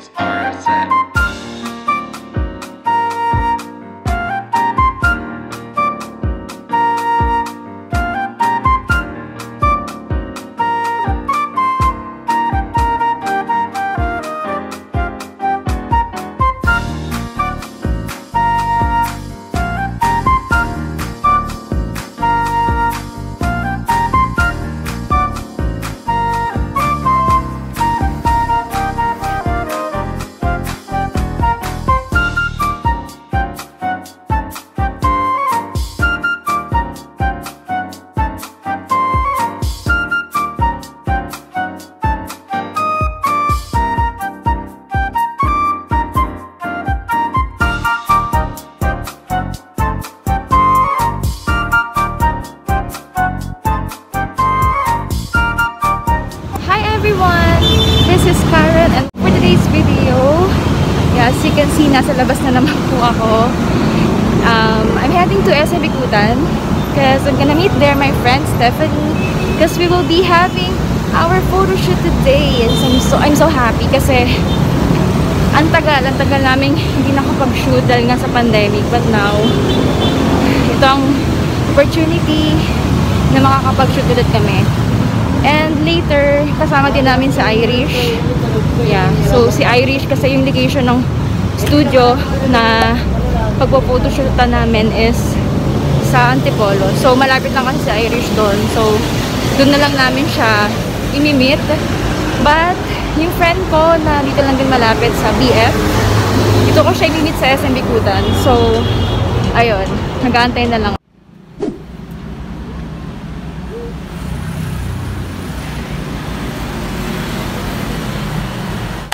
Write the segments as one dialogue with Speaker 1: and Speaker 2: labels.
Speaker 1: Records RSN.
Speaker 2: This is Karen, and for today's video, as you can see, nasa labas na naman po ako. I'm heading to SM Bicutan because I'm gonna meet there my friend Stephanie because we will be having our photo shoot today, and I'm so happy kasi ang tagal namin hindi nakapag-shoot dahil nga sa pandemic, but now ito ang opportunity na makakapag-shoot ulit kami. And later, kasama din namin si Irish. Yeah, so si Irish kasi yung location ng studio na pagpo-photoshootan namin is sa Antipolo. So malapit lang kasi si Irish doon. So doon na lang namin siya imi-meet. But yung friend ko na dito lang din malapit sa BF, dito ko siya imi-meet sa SM Bicutan. So ayun, nag-aantay na lang.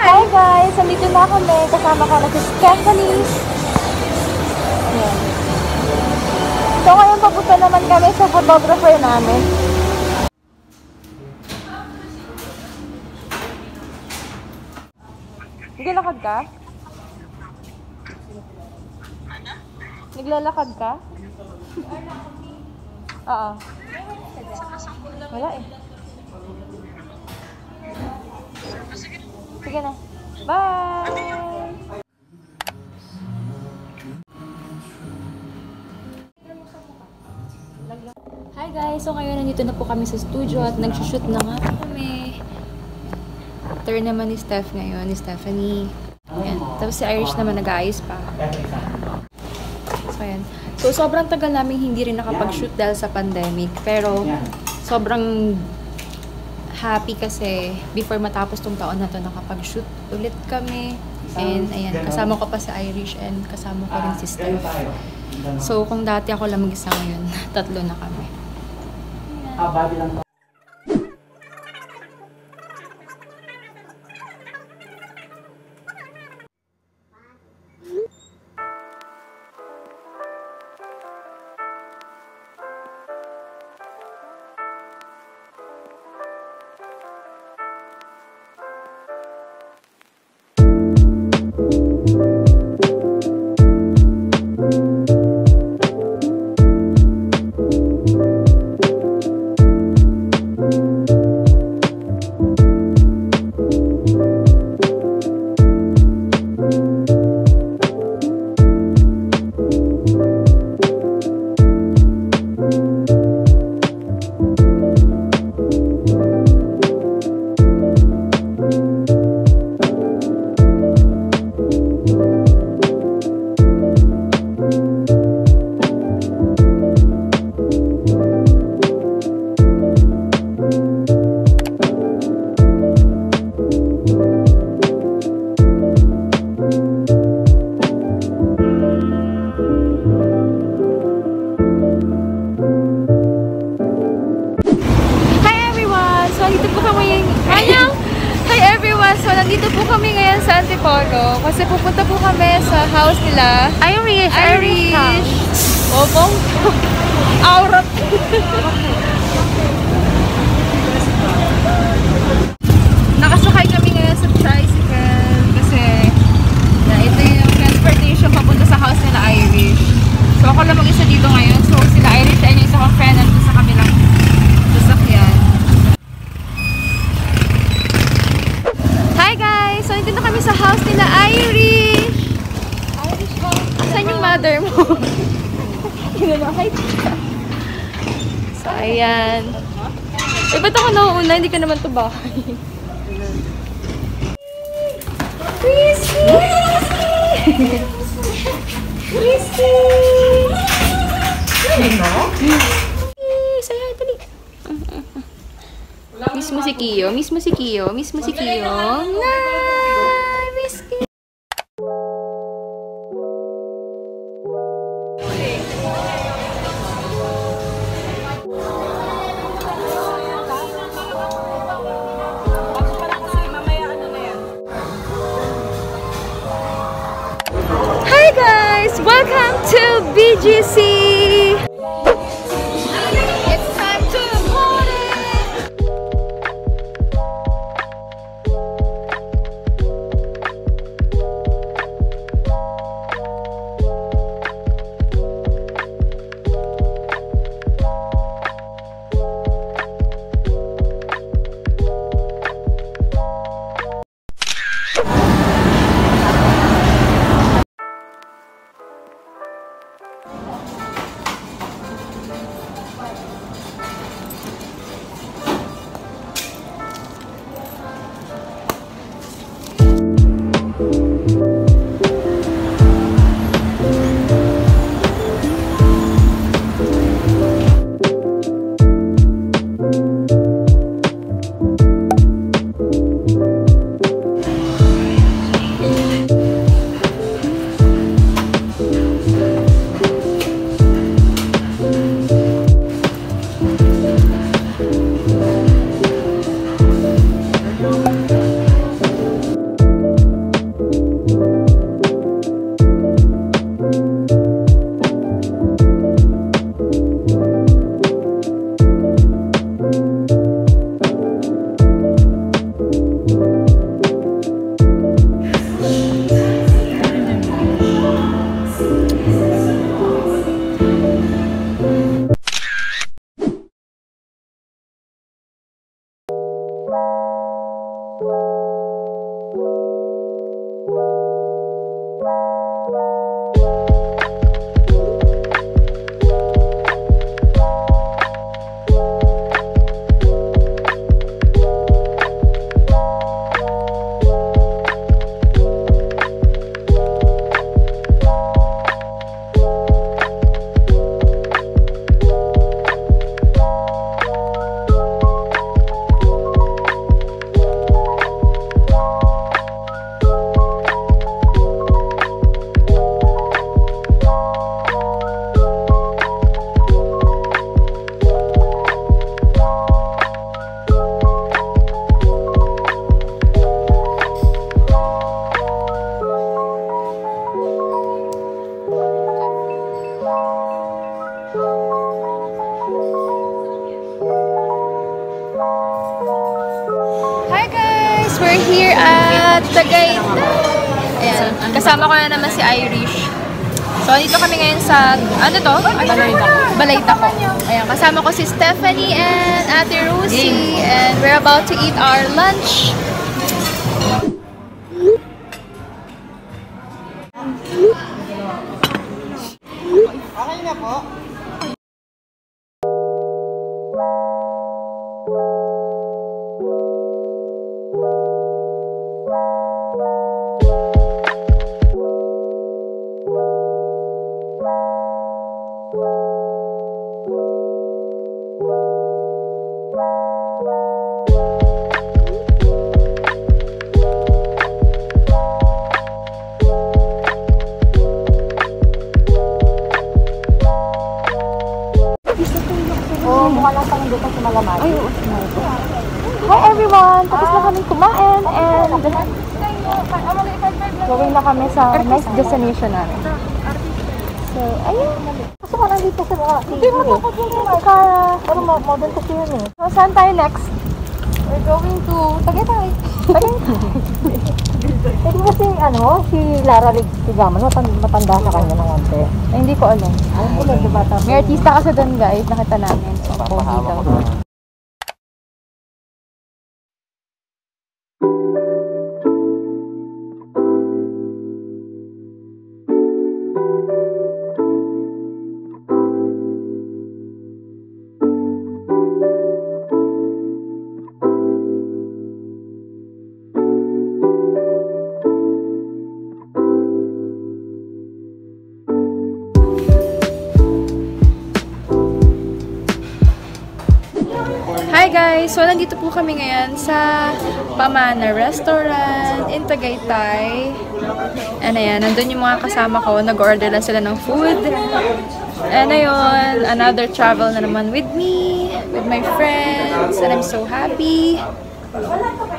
Speaker 2: Hi guys! Nandito na kami. Kasama ka na si Stephanie. Ayan. So ngayon papunta naman kami sa photographer namin. Naglalakad ka? Naglalakad ka? Oo. Wala eh. Sige na. Bye! Hi guys! So ngayon nandito na po kami sa studio at nag-shoot na nga po kami. Turn naman ni Steph ngayon, ni Stephanie. Ayan. Tapos si Irish naman nag-aayos pa. So ayan. So sobrang tagal namin hindi rin nakapag-shoot dahil sa pandemic. Pero sobrang happy kasi before matapos tong taon na to nakapag-shoot ulit kami. And ayan, kasama ko pa si Irish and kasama ko rin si Steph. So kung dati ako lang mag-isa ngayon, tatlo na kami. Ayan. So, nandito po kami ngayon sa Antipolo kasi pupunta po kami sa house nila. Irish. Opong. Aurat. Nakasakay kami ngayon sa tricycle kasi ito yung transportation papunta sa house nila Irish. So, ako lang mag-isa dito ngayon. So, sila Irish ay yung isa kong friend nandito sa kabilang sasakyan. Hi guys! So, nandito na kami sa house Ayan. Eh, ba't ako nauuna? Hindi ka naman to bahay. Chrissy! Chrissy! Saya, dali. Miss mo si Kiyo. Miss mo si Kiyo. Miss mo si Kiyo. Miss Kiyo. Hi guys! Welcome to BGC! It's time to party! We're here at Tagaytay. Ayan. Kasama ko na naman si Irish. So, dito kami ngayon sa, ano to? Balayta ko. Ayan. Kasama ko si Stephanie and Ate Rosie. And we're about to eat our lunch.
Speaker 1: Okay na po. Mukha lang pang dito sa Malamay. Ay, oo. Hi everyone! Tapos na kami kumain and going na kami sa next destination namin. So, ayun. Gusto ko lang dito sa mga hindi mo ano model kasi yun eh. So, saan tayo next? We're going to Tagaytay. Hindi kasi si Lara Ligaman, matanda sa kanya ng konti.
Speaker 2: Ay, hindi ko alam. May artista kasi doon guys, nakita namin. So, pogi daw. Hi guys! So, nandito po kami ngayon sa Pamana Restaurant in Tagaytay. And ayan, nandun yung mga kasama ko. Nag-order lang sila ng food. And ayun, another travel na naman with me, with my friends. And I'm so happy.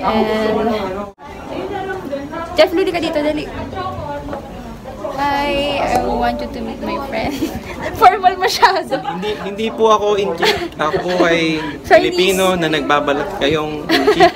Speaker 2: And Jeff, luli ka dito, dali. Hi, I want you to meet my friend. Formal masyado.
Speaker 3: Hindi po ako inchik. Ako po ay Filipino na nagbabalat kayong inchik.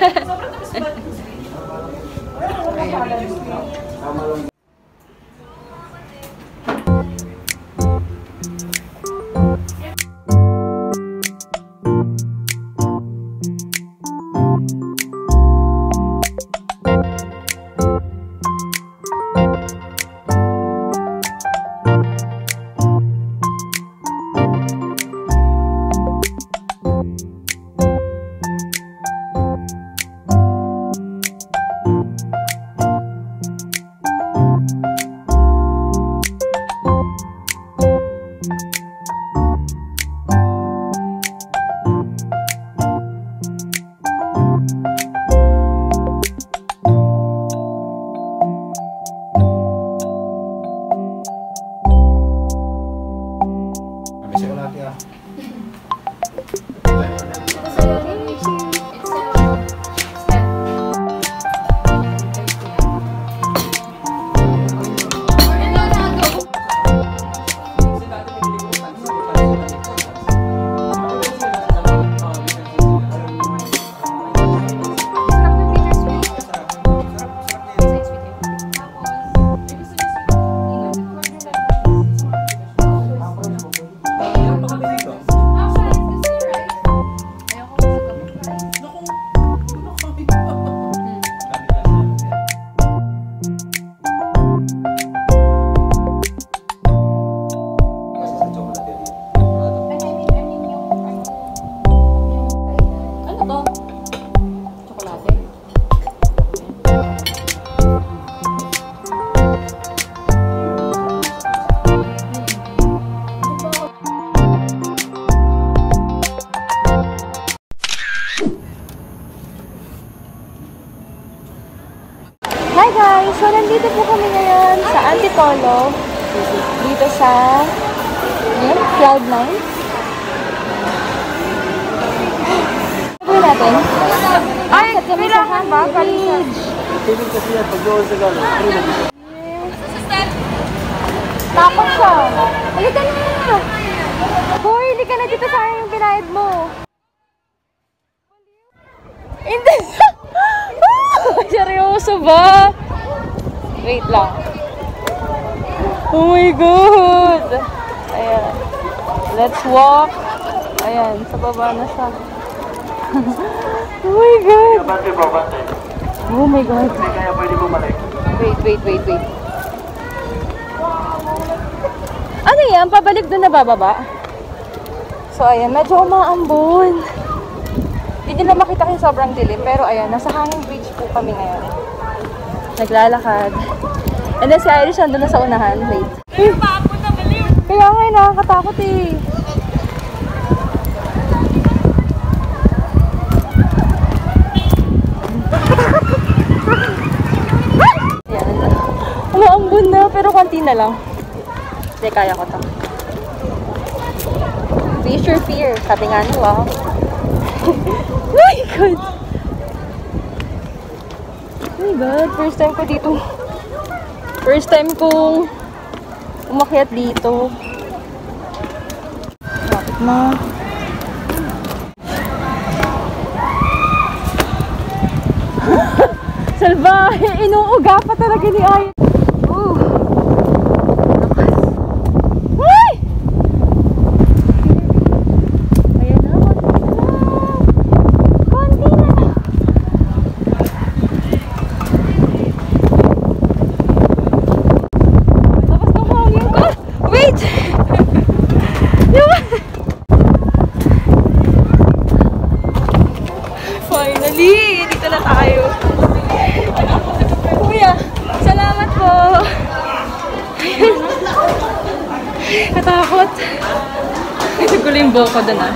Speaker 2: Hi guys! So, nandito po kami ngayon sa Antipolo. Dito sa Cloud9. Ano gawin natin? Ay! Kailangan ba? College! Takot siya! Halika na! Hoy! Halika na dito sa akin yung binayad mo! Hindi! Seryoso ba? Wait lang. Oh my God! Ayan. Let's walk. Ayan, sa baba na siya. Oh my God! Oh my God. Wait. Ano yan? Pabalik doon na bababa? So, ayan. Medyo umaambon. Hindi nila makita kayo sobrang dilim, pero ayan, nasa hanging bridge po kami ngayon. Naglalakad. And then si Irish nandun na sa unahan. Wait. Kaya nga, nakakatakot eh. Ayan. Umaambon na, pero konti na lang. Hindi, kaya ko to. Face your fear. Sabi nga nila. Oh my God! Oh my God, first time ko dito. First time kong umakyat dito. Bakit na? Salbahe! Inuuga pa talaga ni Ay. Finally! Dito na tayo. Kuya, salamat po. Katakot. Ito ko yung buhok ko doon ah.